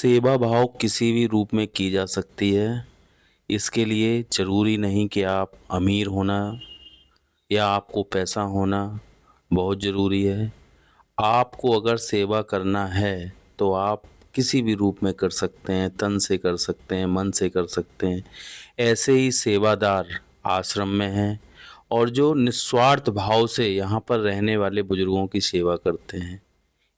सेवा भाव किसी भी रूप में की जा सकती है। इसके लिए ज़रूरी नहीं कि आप अमीर होना या आपको पैसा होना बहुत ज़रूरी है। आपको अगर सेवा करना है तो आप किसी भी रूप में कर सकते हैं, तन से कर सकते हैं, मन से कर सकते हैं। ऐसे ही सेवादार आश्रम में हैं और जो निस्वार्थ भाव से यहाँ पर रहने वाले बुजुर्गों की सेवा करते हैं।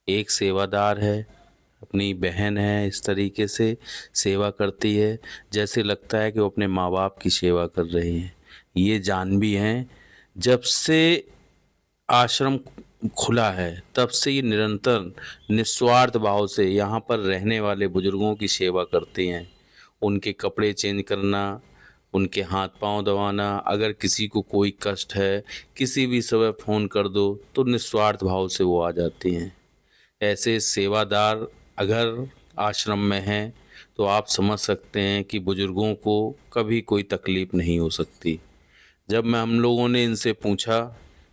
एक सेवादार है, अपनी बहन है, इस तरीके से सेवा करती है जैसे लगता है कि वो अपने माँ बाप की सेवा कर रही हैं। ये जानवी हैं। जब से आश्रम खुला है तब से ये निरंतर निस्वार्थ भाव से यहाँ पर रहने वाले बुजुर्गों की सेवा करती हैं। उनके कपड़े चेंज करना, उनके हाथ पांव दबाना, अगर किसी को कोई कष्ट है किसी भी समय फ़ोन कर दो तो निस्वार्थ भाव से वो आ जाती हैं। ऐसे सेवादार अगर आश्रम में हैं तो आप समझ सकते हैं कि बुजुर्गों को कभी कोई तकलीफ़ नहीं हो सकती। जब हम लोगों ने इनसे पूछा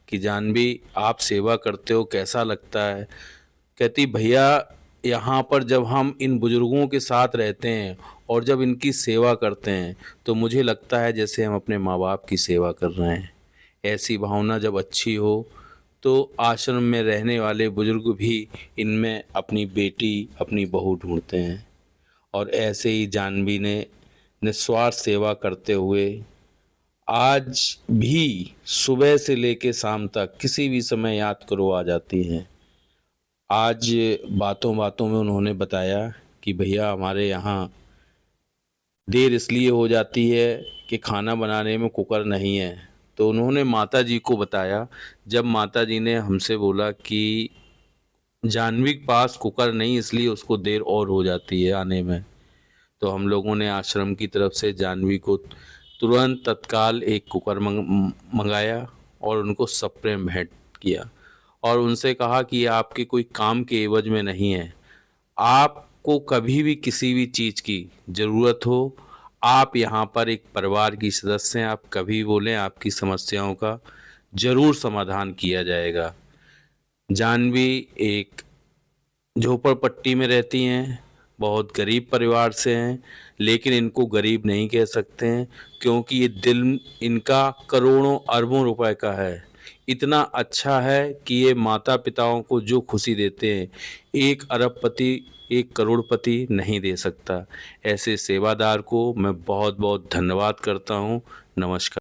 कि जानवी आप सेवा करते हो कैसा लगता है, कहती भैया यहाँ पर जब हम इन बुजुर्गों के साथ रहते हैं और जब इनकी सेवा करते हैं तो मुझे लगता है जैसे हम अपने माँ बाप की सेवा कर रहे हैं। ऐसी भावना जब अच्छी हो तो आश्रम में रहने वाले बुजुर्ग भी इनमें अपनी बेटी, अपनी बहू ढूंढते हैं। और ऐसे ही जानवी ने निस्वार्थ सेवा करते हुए आज भी सुबह से लेके शाम तक किसी भी समय याद करो आ जाती हैं। आज बातों बातों में उन्होंने बताया कि भैया हमारे यहाँ देर इसलिए हो जाती है कि खाना बनाने में कुकर नहीं है। तो उन्होंने माता जी को बताया। जब माता जी ने हमसे बोला कि जानवी के पास कुकर नहीं इसलिए उसको देर और हो जाती है आने में, तो हम लोगों ने आश्रम की तरफ से जानवी को तुरंत तत्काल एक कुकर मंगाया और उनको सप्रेम भेंट किया और उनसे कहा कि ये आपके कोई काम के एवज में नहीं है। आपको कभी भी किसी भी चीज़ की ज़रूरत हो, आप यहाँ पर एक परिवार की सदस्य हैं, आप कभी बोलें, आपकी समस्याओं का ज़रूर समाधान किया जाएगा। जानवी एक झोपड़पट्टी में रहती हैं, बहुत गरीब परिवार से हैं, लेकिन इनको गरीब नहीं कह सकते हैं क्योंकि ये दिल इनका करोड़ों अरबों रुपए का है। इतना अच्छा है कि ये माता पिताओं को जो खुशी देते हैं एक अरबपति, एक करोड़पति नहीं दे सकता। ऐसे सेवादार को मैं बहुत बहुत धन्यवाद करता हूँ। नमस्कार।